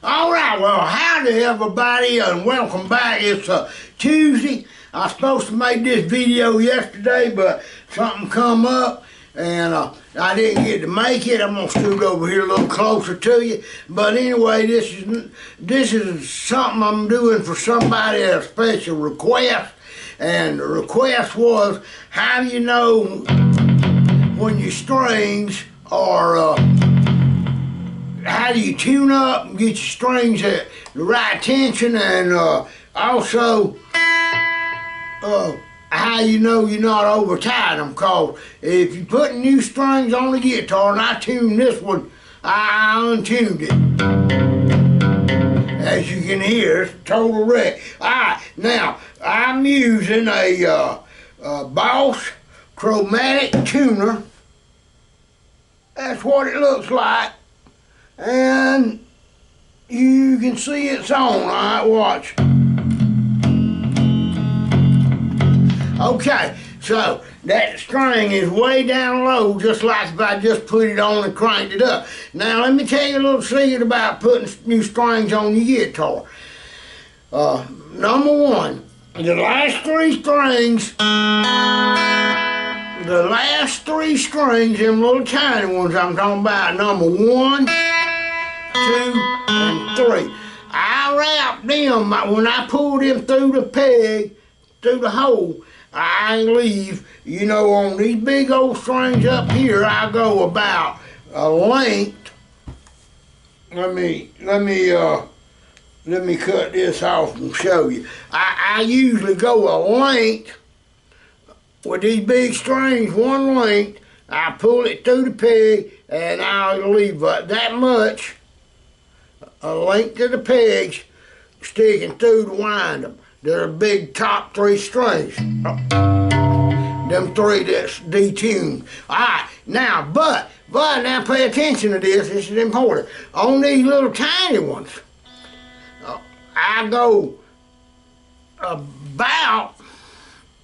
All right, well, howdy everybody, and welcome back. It's Tuesday. I was supposed to make this video yesterday, but something come up, and I didn't get to make it. I'm gonna scoot over here a little closer to you. But anyway, this is something I'm doing for somebody at a special request, and the request was, how do you know when your strings are how do you tune up and get your strings at the right tension, and also how you know you're not over tight them, cause if you put new strings on the guitar, and I tuned this one, I untuned it. As you can hear, it's a total wreck. Alright, now I'm using a Boss Chromatic Tuner. That's what it looks like. And you can see it's on. Alright, watch. Okay, so that string is way down low, just like if I just put it on and cranked it up. Now let me tell you a little secret about putting new strings on your guitar. Number one, the last three strings, them little tiny ones I'm talking about, number 1, 2, and 3. I wrap them, when I pull them through the peg, through the hole, I leave, you know, on these big old strings up here, I go about a length. Let me cut this off and show you. I usually go a length with these big strings, one length. I pull it through the peg, and I'll leave that much, a length of the pegs, sticking through to wind them. They're big top 3 strings. Them 3 that's detuned. Alright, now, but now pay attention to this is important. On these little tiny ones, I go about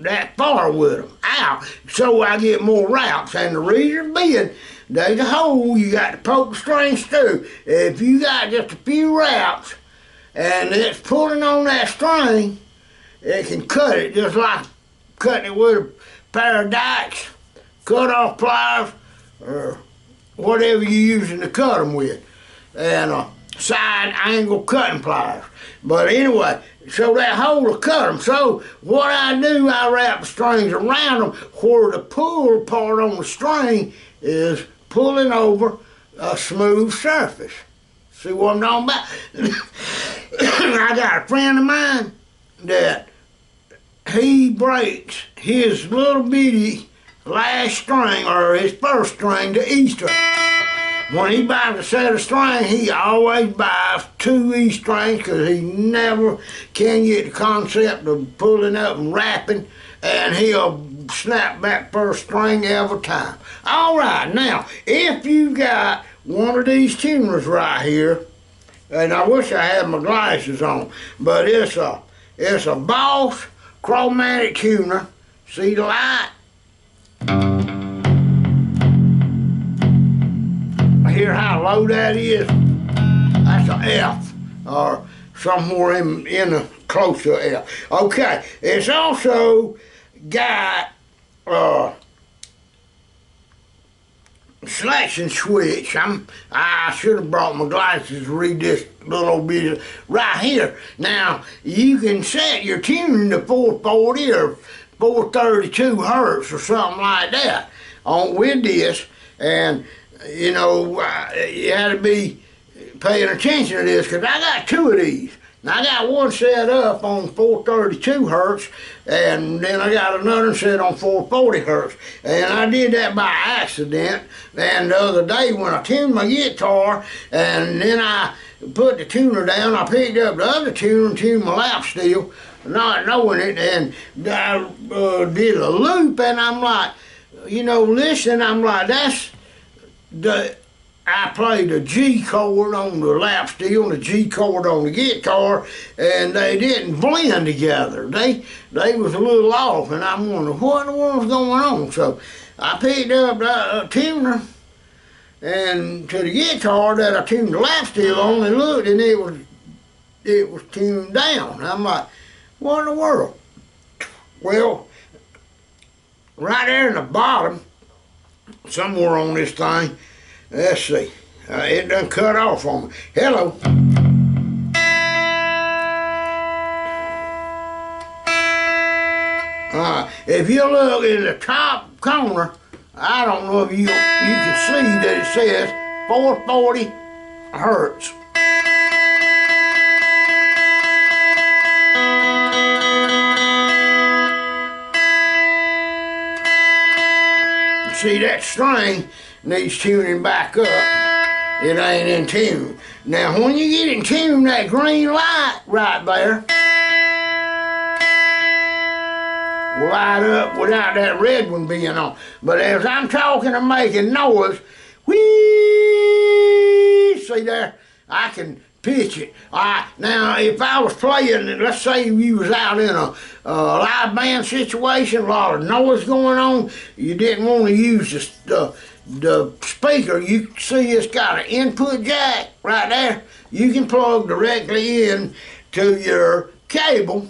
that far with them out, so I get more wraps. And the reason being, there's a hole you got to poke the strings through. If you got just a few wraps and it's pulling on that string, it can cut it, just like cutting it with a pair of dikes, cut off pliers, or whatever you're using to cut them with, and side angle cutting pliers. But anyway, so that hole will cut them. So what I do, I wrap the strings around them where the pull part on the string is pulling over a smooth surface. See what I'm talking about? I got a friend of mine that he breaks his little bitty last string, or his first string, to E string. When he buys a set of string, he always buys 2 E strings, because he never can get the concept of pulling up and wrapping, and he'll snap back first string every time. Alright, now, if you got one of these tuners right here, and I wish I had my glasses on, but it's a Boss Chromatic Tuner. See the light? Hear how low that is? That's an F, or somewhere in the close to F. Okay, it's also got selection switch. I should have brought my glasses to read this little bit right here. Now, you can set your tuning to 440 or 432 hertz or something like that with this, and you know, you had to be paying attention to this, because I got 2 of these. Now, I got one set up on 432 hertz, and then I got another set on 440 hertz. And I did that by accident. And the other day when I tuned my guitar, and then I put the tuner down, I picked up the other tuner and tuned my lap steel, not knowing it, and I did a loop, and I'm like, you know, listening, I'm like, I played the G chord on the lap steel and the G chord on the guitar, and they didn't blend together. They was a little off, and I'm wondering what in the world's going on. So I picked up the tuner, and to the guitar that I tuned the lap steel on, and looked, and it was tuned down. I'm like, what in the world? Well, right there in the bottom, somewhere on this thing, let's see, it done cut off on me. Hello. If you look in the top corner, I don't know if you can see that it says 440 hertz. See, that string needs tuning back up. It ain't in tune. Now, when you get in tune, that green light right there will light up without that red one being on. But as I'm talking and making noise, whee, see there, I can pitch it. Now, if I was playing, let's say you was out in a live band situation, a lot of noise going on, you didn't want to use the speaker. You see it's got an input jack right there. You can plug directly in to your cable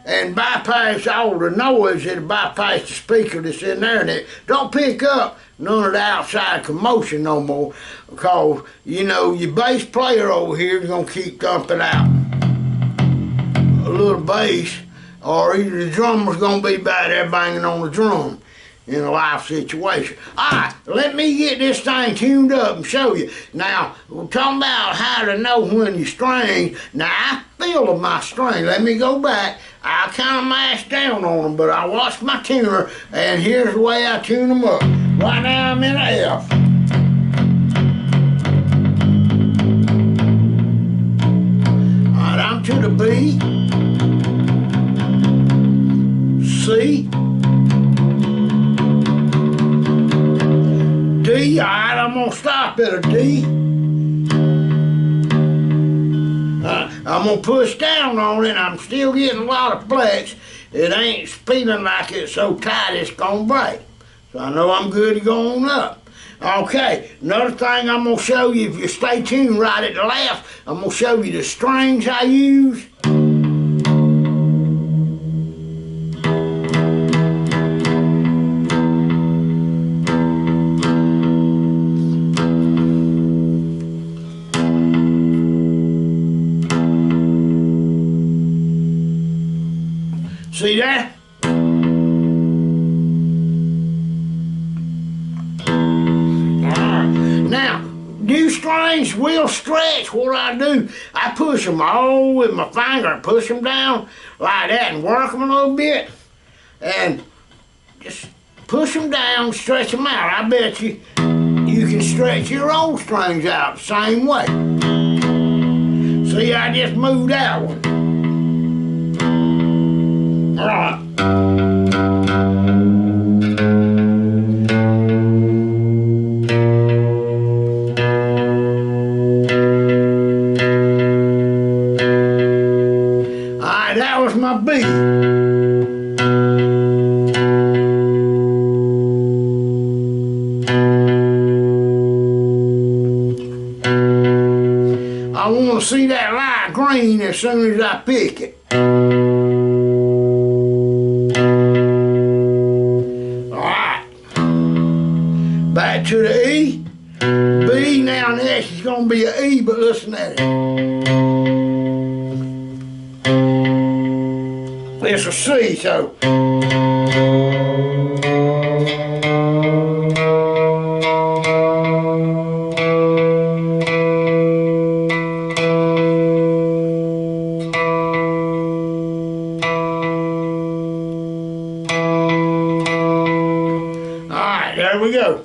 and bypass all the noise. It'll bypass the speaker that's in there, and it don't pick up none of the outside commotion no more, because, you know, your bass player over here is going to keep thumping out a little bass, or either the drummer's going to be back there banging on the drum in a live situation. All right, let me get this thing tuned up and show you. Now, we're talking about how to know when you string. Now, I feel my string. Let me go back. I kind of mashed down on them, but I watched my tuner, and here's the way I tune them up. Right now, I'm in a F. All right, I'm to the B, C, D. All right, I'm gonna stop at a D. I'm gonna push down on it. I'm still getting a lot of flex. It ain't feeling like it's so tight it's gonna break. So I know I'm good to go on up. Okay, another thing I'm gonna show you, if you stay tuned right at the left, I'm gonna show you the strings I use. See that? Now, new strings will stretch. What I do, I push them all with my finger and push them down like that and work them a little bit and just push them down, stretch them out. I bet you can stretch your own strings out the same way. See, I just moved that one. All right. That was my B. I want to see that light green as soon as I pick it. Alright. Back to the E. B, now next is going to be an E, but listen at it. It's a C, so. All right, there we go.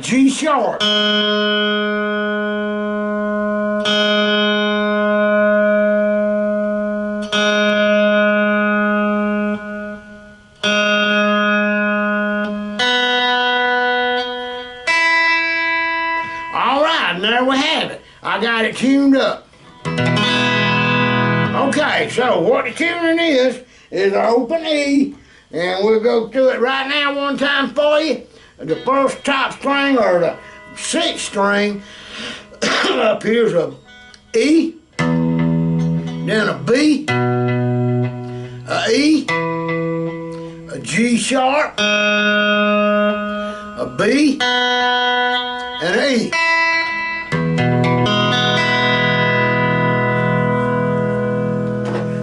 G sharp. All right, and there we have it. got it tuned up. Okay, so what the tuning is an open E, and we'll go through it right now one time for you. The first top string, or the sixth string, up here's a E, then a B, a E, a G sharp, a B, and an E.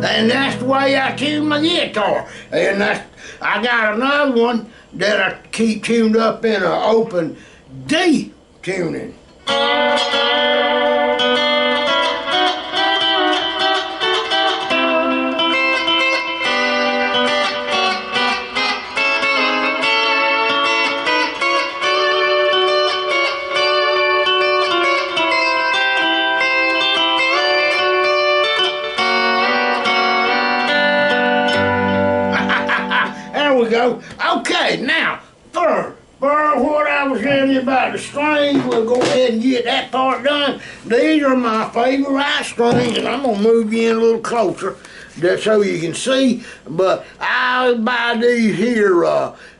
And that's the way I tune my guitar. And I got another one that I keep tuned up in an open D tuning. There we go. Okay, now, for what I was telling you about the strings, we'll go ahead and get that part done. These are my favorite strings, and I'm gonna move you in a little closer just so you can see. But I buy these here,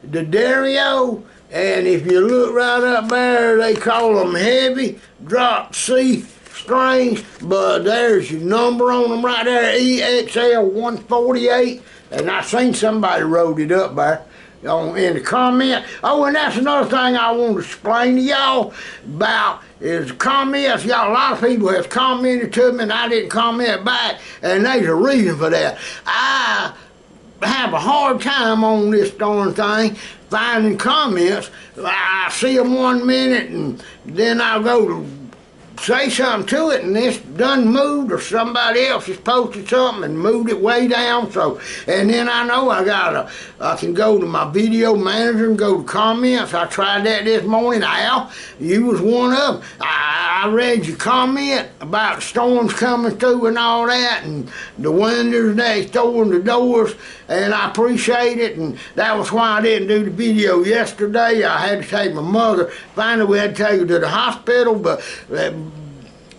the Dario, and if you look right up there, they call them heavy drop C strings, but there's your number on them right there, EXL 148, and I seen somebody wrote it up there in the comment. Oh, and that's another thing I want to explain to y'all about is comments. Y'all, a lot of people have commented to me and I didn't comment back, and there's a reason for that. I have a hard time on this darn thing finding comments. I see them 1 minute and then I'll go to say something to it and it's done moved, or somebody else has posted something and moved it way down. So, and then I know I can go to my video manager and go to comments. I tried that this morning. Al, you was one of them. I read your comment about the storms coming through and all that, and the windows they throwing the doors, and I appreciate it, and that was why I didn't do the video yesterday. I had to take my mother. Finally, we had to take her to the hospital, but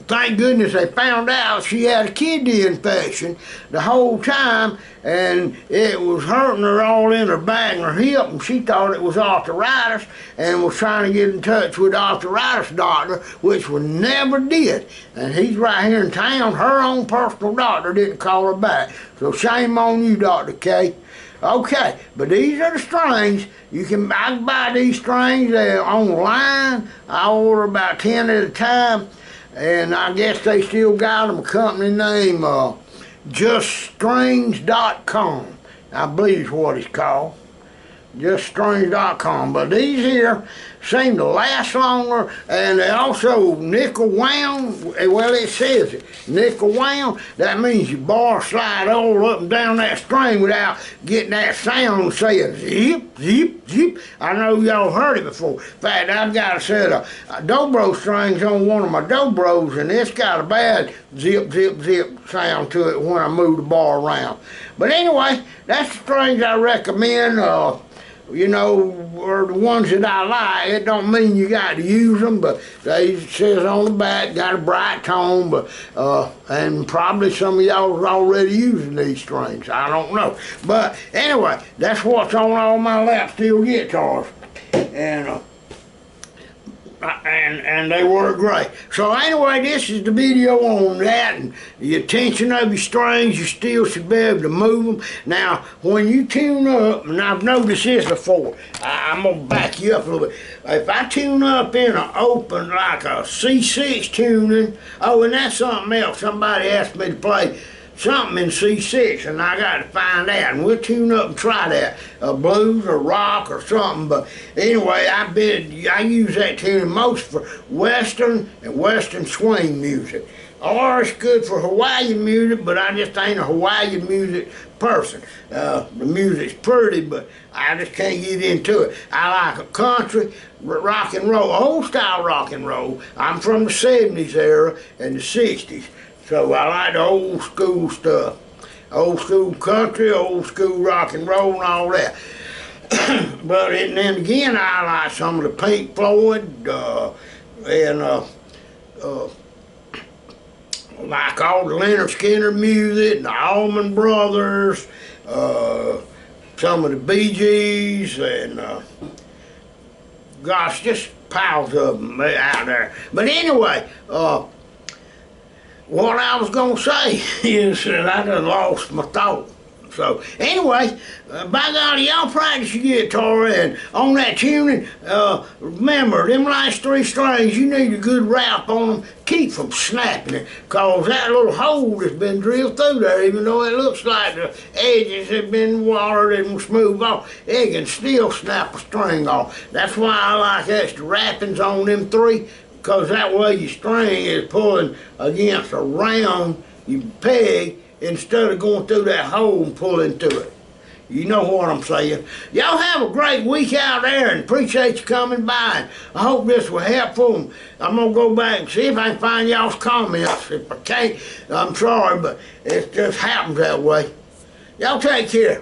thank goodness they found out she had a kidney infection the whole time, and it was hurting her all in her back and her hip, and she thought it was arthritis and was trying to get in touch with the arthritis doctor, which we never did. And he's right here in town. Her own personal doctor didn't call her back. So shame on you, Dr. K. Okay, but these are the strings. I can buy these strings online. I order about 10 at a time. And I guess they still got them, a company name, JustStrings.com. I believe is what it's called. JustStrings.com. But these here seem to last longer, and they also nickel wound. Well, it says it, nickel wound. That means your bar slide all up and down that string without getting that sound saying zip, zip, zip. I know y'all heard it before. In fact, I've got a set of dobro strings on one of my dobros, and it's got a bad zip, zip, zip sound to it when I move the bar around. But anyway, that's the strings I recommend. You know, or the ones that I like. It don't mean you got to use them, but they says on the back, got a bright tone, but and probably some of y'all are already using these strings. I don't know. But anyway, that's what's on all my lap steel guitars. And they work great. So anyway, this is the video on that, and the attention of your strings. You still should be able to move them. Now, when you tune up, and I've noticed this before, I'm going to back you up a little bit. If I tune up in an open, like a C6 tuning, oh, and that's something else. Somebody asked me to play something in C6, and I got to find out, and we'll tune up and try that, blues or rock or something. But anyway, I use that tuning most for Western and Western swing music. Or it's good for Hawaiian music, but I just ain't a Hawaiian music person. The music's pretty, but I just can't get into it. I like a country, rock and roll, old style rock and roll. I'm from the 70s era and the 60s. So I like the old school stuff. Old school country, old school rock and roll and all that. But and then again, I like some of the Pink Floyd and like all the Leonard Skinner music, and the Allman Brothers, some of the Bee Gees, and gosh, just piles of them out there. But anyway, what I was going to say is that I done lost my thought. So anyway, by golly, y'all practice your guitar, and on that tuning, remember, them last 3 strings, you need a good wrap on them. Keep from snapping it, because that little hole has been drilled through there, even though it looks like the edges have been watered and smooth off, it can still snap a string off. That's why I like extra wrappings on them 3, because that way your string is pulling against a round peg, instead of going through that hole and pulling through it. You know what I'm saying. Y'all have a great week out there, and appreciate you coming by. And I hope this was helpful. I'm going to go back and see if I can find y'all's comments. If I can't, I'm sorry, but it just happens that way. Y'all take care.